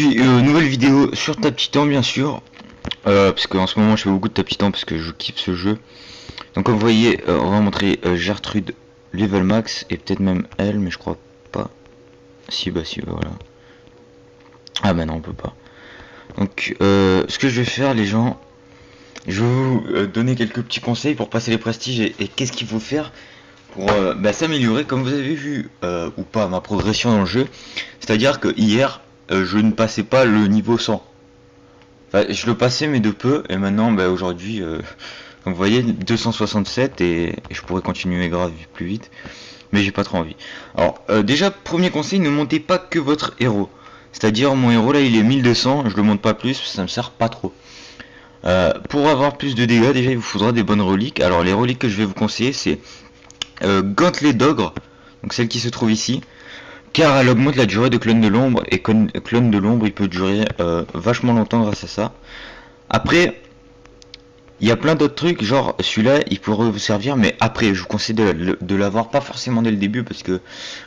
aujourd'hui, nouvelle vidéo sur Tap Titan bien sûr. Parce qu'en ce moment je fais beaucoup de Tap Titan parce que je kiffe ce jeu. Donc comme vous voyez, on va montrer Gertrude level max et peut-être même elle, mais je crois pas. Si bah voilà. Ah bah non on peut pas. Donc ce que je vais faire les gens, je vais vous donner quelques petits conseils pour passer les prestiges et qu'est-ce qu'il faut faire pour s'améliorer comme vous avez vu ou pas ma progression dans le jeu. C'est à dire que hier je ne passais pas le niveau 100. Enfin, je le passais mais de peu et maintenant aujourd'hui comme vous voyez 267 et je pourrais continuer grave plus vite mais j'ai pas trop envie. Alors déjà premier conseil, ne montez pas que votre héros. C'est à dire mon héros là il est 1200, je le monte pas plus, ça me sert pas trop. Pour avoir plus de dégâts déjà il vous faudra des bonnes reliques. Alors les reliques que je vais vous conseiller c'est Gantelet d'ogre, donc celle qui se trouve ici, car elle augmente la durée de clone de l'ombre et clone de l'ombre il peut durer vachement longtemps grâce à ça. Après il y a plein d'autres trucs, genre celui-là il pourrait vous servir mais après je vous conseille de l'avoir pas forcément dès le début parce que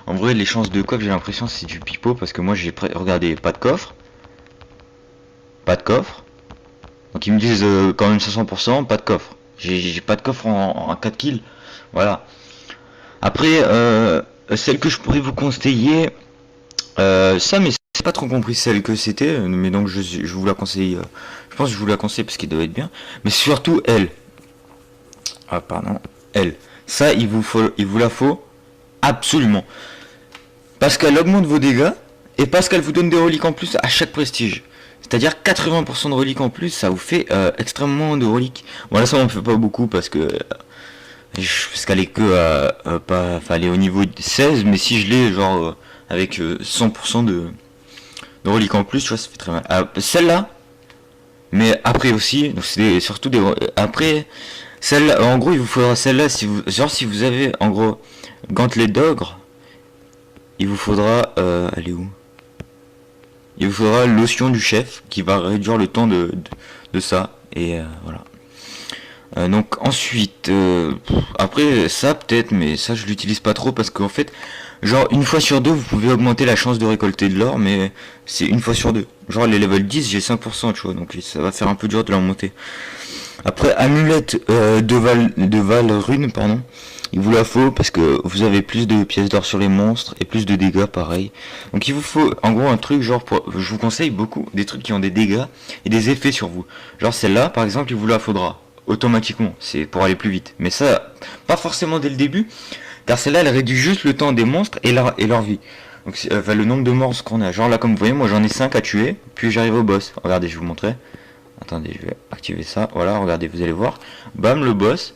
en vrai les chances de coffre j'ai l'impression c'est du pipeau parce que moi j'ai regardé pas de coffre, donc ils me disent quand même 500%, pas de coffre, j'ai pas de coffre en 4 kills, voilà. Après celle que je pourrais vous conseiller, ça mais c'est pas trop compris celle que c'était, mais donc je vous la conseille, je pense que je vous la conseille parce qu'il doit être bien, mais surtout elle. Ah pardon, elle. Ça il vous la faut absolument. Parce qu'elle augmente vos dégâts et parce qu'elle vous donne des reliques en plus à chaque prestige. C'est-à-dire 80% de reliques en plus, ça vous fait extrêmement de reliques. Bon là ça m'en fait pas beaucoup parce que parce qu'elle est que pas, enfin elle est au niveau 16, mais si je l'ai genre avec 100% de reliques en plus, tu vois, ça fait très mal. Celle-là, mais après aussi, donc c'est surtout des après celle-là, en gros il vous faudra celle-là si vous genre si vous avez en gros Gantelet d'ogre, il vous faudra elle est où? Il vous faudra lotion du chef qui va réduire le temps de ça et voilà. Donc ensuite, après ça peut-être, mais ça je l'utilise pas trop parce qu'en fait, genre une fois sur deux vous pouvez augmenter la chance de récolter de l'or, mais c'est une fois sur deux. Genre les level 10 j'ai 5%, tu vois, donc ça va faire un peu dur de la monter. Après amulette de Val Rune, pardon, il vous la faut parce que vous avez plus de pièces d'or sur les monstres et plus de dégâts pareil. Donc il vous faut en gros un truc genre je vous conseille beaucoup des trucs qui ont des dégâts et des effets sur vous. Genre celle-là par exemple il vous la faudra automatiquement, c'est pour aller plus vite. Mais ça, pas forcément dès le début, car celle-là elle réduit juste le temps des monstres et leur vie. Donc enfin, le nombre de monstres qu'on a. Genre là comme vous voyez moi j'en ai 5 à tuer, puis j'arrive au boss. Regardez je vais vous montrer. Attendez je vais activer ça, voilà regardez vous allez voir. Bam le boss.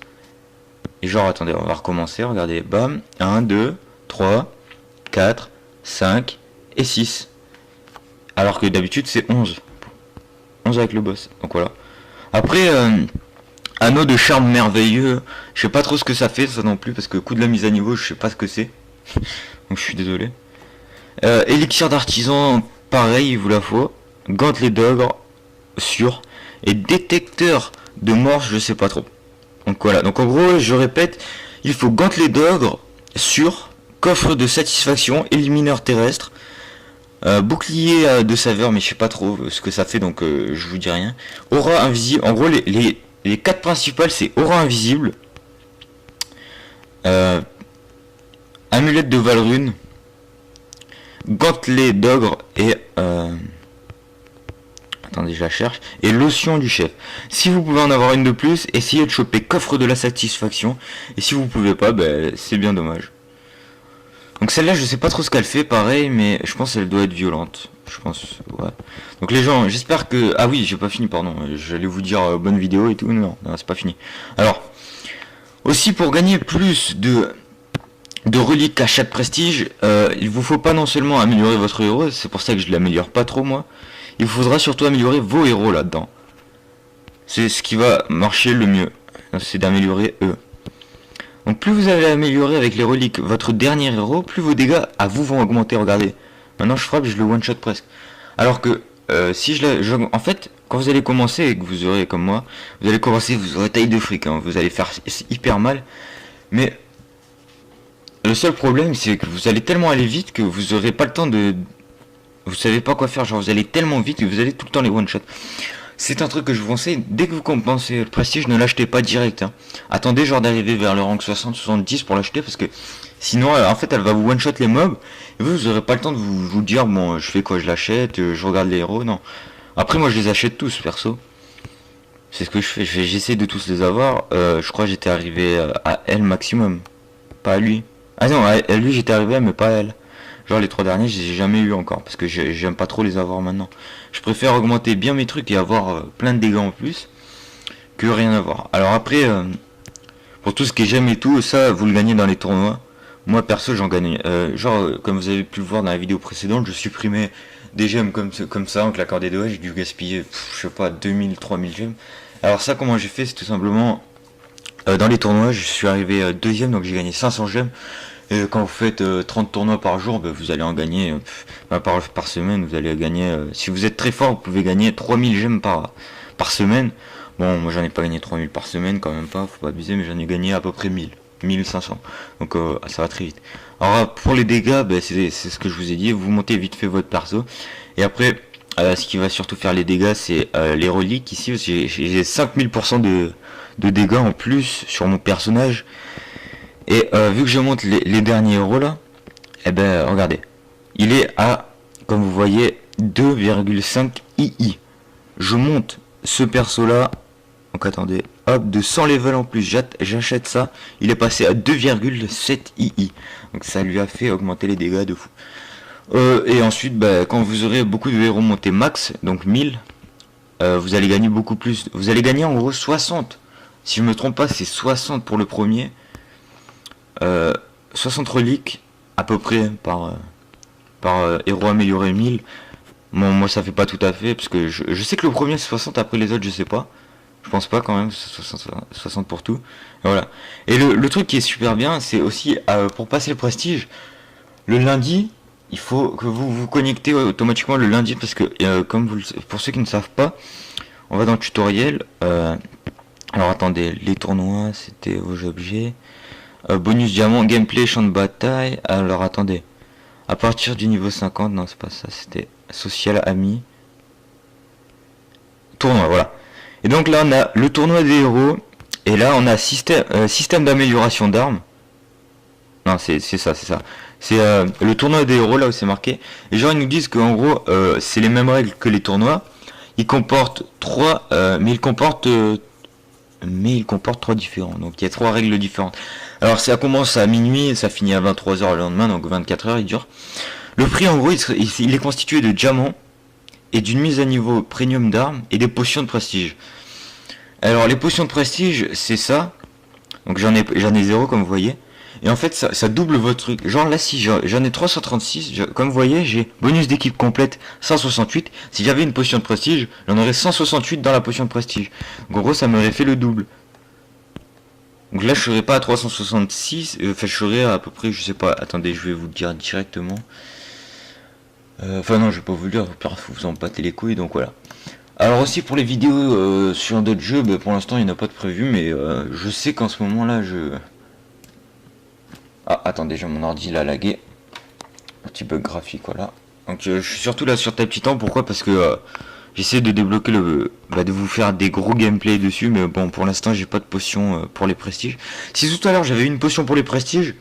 Et genre attendez on va recommencer, regardez, bam, 1, 2, 3, 4, 5 et 6. Alors que d'habitude c'est 11. 11 avec le boss, donc voilà. Après anneau de charme merveilleux, je sais pas trop ce que ça fait ça non plus parce que coup de la mise à niveau je sais pas ce que c'est. Donc je suis désolé. Élixir d'artisan, pareil il vous la faut. Gantelet d'ogre, sûr. Et détecteur de mort je sais pas trop. Donc voilà, donc en gros je répète, il faut gantelet d'ogre, sûr, coffre de satisfaction, élimineur terrestre, bouclier de saveur mais je sais pas trop ce que ça fait donc je vous dis rien. Aura invisible, en gros les 4 principales c'est aura invisible, amulette de Valrune, gantelet d'ogre et attendez je la cherche, et lotion du chef. Si vous pouvez en avoir une de plus, essayez de choper coffre de la satisfaction, et si vous pouvez pas, c'est bien dommage. Donc celle-là je sais pas trop ce qu'elle fait pareil, mais je pense qu'elle doit être violente. Je pense, ouais. Donc les gens, j'espère que... Ah oui, j'ai pas fini, pardon. J'allais vous dire bonne vidéo et tout. Non, c'est pas fini. Alors, aussi pour gagner plus de reliques à chaque prestige, il vous faut pas non seulement améliorer votre héros, c'est pour ça que je l'améliore pas trop moi. Il vous faudra surtout améliorer vos héros là-dedans. C'est ce qui va marcher le mieux. C'est d'améliorer eux. Donc plus vous allez améliorer avec les reliques votre dernier héros, plus vos dégâts à vous vont augmenter. Regardez. Maintenant je frappe, je le one shot presque. Alors que si en fait, quand vous allez commencer et que vous aurez comme moi, vous allez commencer, vous aurez taille de fric, hein, vous allez faire hyper mal. Mais le seul problème c'est que vous allez tellement aller vite que vous aurez pas le temps vous savez pas quoi faire, genre vous allez tellement vite que vous allez tout le temps les one shot. C'est un truc que je vous conseille, dès que vous compensez le prestige, ne l'achetez pas direct, hein. Attendez genre d'arriver vers le rank 60-70 pour l'acheter, parce que sinon en fait elle va vous one shot les mobs, et vous aurez pas le temps de vous dire bon je fais quoi, je l'achète, je regarde les héros, non. Après moi je les achète tous perso. C'est ce que je fais, j'essaie de tous les avoir, je crois que j'étais arrivé à elle maximum, pas à lui. Ah non, à lui j'étais arrivé mais pas à elle. Genre les 3 derniers, je les ai jamais eu encore parce que j'aime pas trop les avoir maintenant. Je préfère augmenter bien mes trucs et avoir plein de dégâts en plus que rien avoir. Alors après, pour tout ce qui est gemmes et tout, ça vous le gagnez dans les tournois. Moi perso j'en gagne. Comme vous avez pu le voir dans la vidéo précédente, je supprimais des gemmes comme ça en claquant des doigts. J'ai dû gaspiller, je sais pas, 2000-3000 gemmes. Alors ça comment j'ai fait, c'est tout simplement dans les tournois, je suis arrivé deuxième, donc j'ai gagné 500 gemmes. Et quand vous faites 30 tournois par jour, vous allez en gagner, par semaine, vous allez gagner, si vous êtes très fort, vous pouvez gagner 3000 gemmes par semaine. Bon, moi j'en ai pas gagné 3000 par semaine, quand même pas, faut pas abuser, mais j'en ai gagné à peu près 1500. Donc ça va très vite. Alors pour les dégâts, c'est ce que je vous ai dit, vous montez vite fait votre perso. Et après, ce qui va surtout faire les dégâts, c'est les reliques. Ici, j'ai 5000% de dégâts en plus sur mon personnage. Et vu que je monte les derniers héros là, eh ben regardez, il est à, comme vous voyez, 2,5 II. Je monte ce perso là, donc attendez, hop, de 100 levels en plus, j'achète ça, il est passé à 2,7 II. Donc ça lui a fait augmenter les dégâts de fou. Et ensuite, quand vous aurez beaucoup de héros montés max, donc 1000, vous allez gagner beaucoup plus. Vous allez gagner en gros 60. Si je me trompe pas, c'est 60 pour le premier. 60 reliques à peu près par héros amélioré 1000. Bon, moi ça fait pas tout à fait parce que je sais que le premier c'est 60, après les autres je sais pas. Je pense pas quand même, 60 pour tout. Et voilà. Et le truc qui est super bien, c'est aussi pour passer le prestige, le lundi, il faut que vous vous connectez automatiquement le lundi parce que pour ceux qui ne savent pas, on va dans le tutoriel. Alors attendez, les tournois, c'était vos objets. Bonus diamant, gameplay, champ de bataille. Alors attendez. À partir du niveau 50, non c'est pas ça, c'était social, ami. Tournoi, voilà. Et donc là on a le tournoi des héros. Et là on a système d'amélioration d'armes. Non c'est ça. C'est le tournoi des héros là où c'est marqué. Et genre ils nous disent qu'en gros c'est les mêmes règles que les tournois. Ils comportent 3, mais ils comportent 3 différents. Donc il y a 3 règles différentes. Alors ça commence à minuit et ça finit à 23h le lendemain, donc 24 heures il dure. Le prix en gros il est constitué de diamants et d'une mise à niveau premium d'armes et des potions de prestige. Alors les potions de prestige c'est ça. Donc j'en ai 0 comme vous voyez. Et en fait ça double votre truc. Genre là si j'en ai 336, comme vous voyez j'ai bonus d'équipe complète 168. Si j'avais une potion de prestige, j'en aurais 168 dans la potion de prestige. Donc en gros ça m'aurait fait le double. Donc là je serais pas à 366, enfin je serais à peu près, je sais pas, attendez je vais vous le dire directement. Enfin non je vais pas vous le dire, vous en battez les couilles, donc voilà. Alors aussi pour les vidéos sur d'autres jeux, pour l'instant il n'y en a pas de prévu, mais je sais qu'en ce moment là Ah attendez, j'ai mon ordi là lagué. Un petit bug graphique voilà. Donc je suis surtout là sur Type-Titan, pourquoi? Parce que j'essaie de débloquer de vous faire des gros gameplay dessus, mais bon pour l'instant j'ai pas de potion pour les prestiges. Si tout à l'heure j'avais une potion pour les prestiges,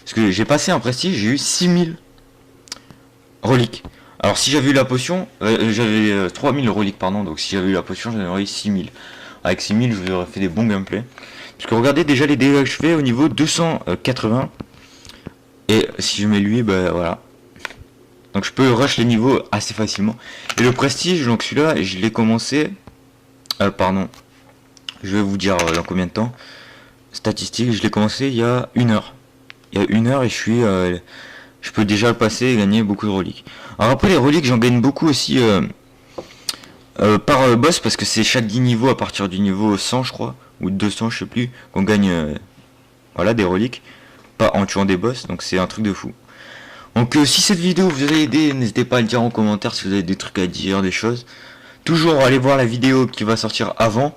parce que j'ai passé un prestige, j'ai eu 6000 reliques. Alors si j'avais eu la potion, j'avais 3000 reliques pardon, donc si j'avais eu la potion j'en aurais eu 6000. Avec 6000 je vous aurais fait des bons gameplays. Parce que regardez déjà les dégâts que je fais au niveau 280. Et si je mets lui, voilà. Donc je peux rush les niveaux assez facilement. Et le prestige, donc celui-là, je l'ai commencé. Pardon. Je vais vous dire dans combien de temps. Statistique, je l'ai commencé il y a 1 heure. Il y a 1 heure et je peux déjà le passer et gagner beaucoup de reliques. Alors après les reliques, j'en gagne beaucoup aussi par boss parce que c'est chaque 10 niveaux à partir du niveau 100 je crois. Ou 200 je sais plus. Qu'on gagne voilà des reliques. Pas en tuant des boss. Donc c'est un truc de fou. Donc si cette vidéo vous a aidé, n'hésitez pas à le dire en commentaire si vous avez des trucs à dire, des choses. Toujours allez voir la vidéo qui va sortir avant,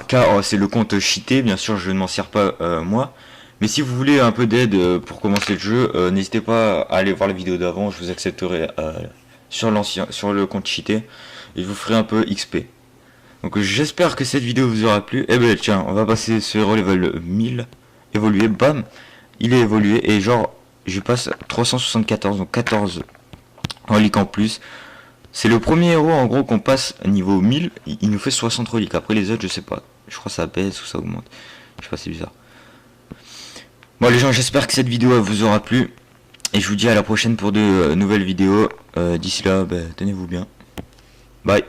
car c'est le compte cheaté, bien sûr je ne m'en sers pas moi. Mais si vous voulez un peu d'aide pour commencer le jeu, n'hésitez pas à aller voir la vidéo d'avant, je vous accepterai sur l'ancien, sur le compte cheaté, et je vous ferai un peu XP. Donc j'espère que cette vidéo vous aura plu. Et ben tiens, on va passer sur Hero Level 1000, évoluer, bam, il est évolué, et genre, je passe 374, donc 14 reliques en plus. C'est le premier héros en gros qu'on passe à niveau 1000, il nous fait 60 reliques. Après les autres, je sais pas, je crois que ça baisse ou ça augmente. Je sais pas, c'est bizarre. Bon les gens, j'espère que cette vidéo vous aura plu. Et je vous dis à la prochaine pour de nouvelles vidéos. D'ici là, tenez-vous bien. Bye.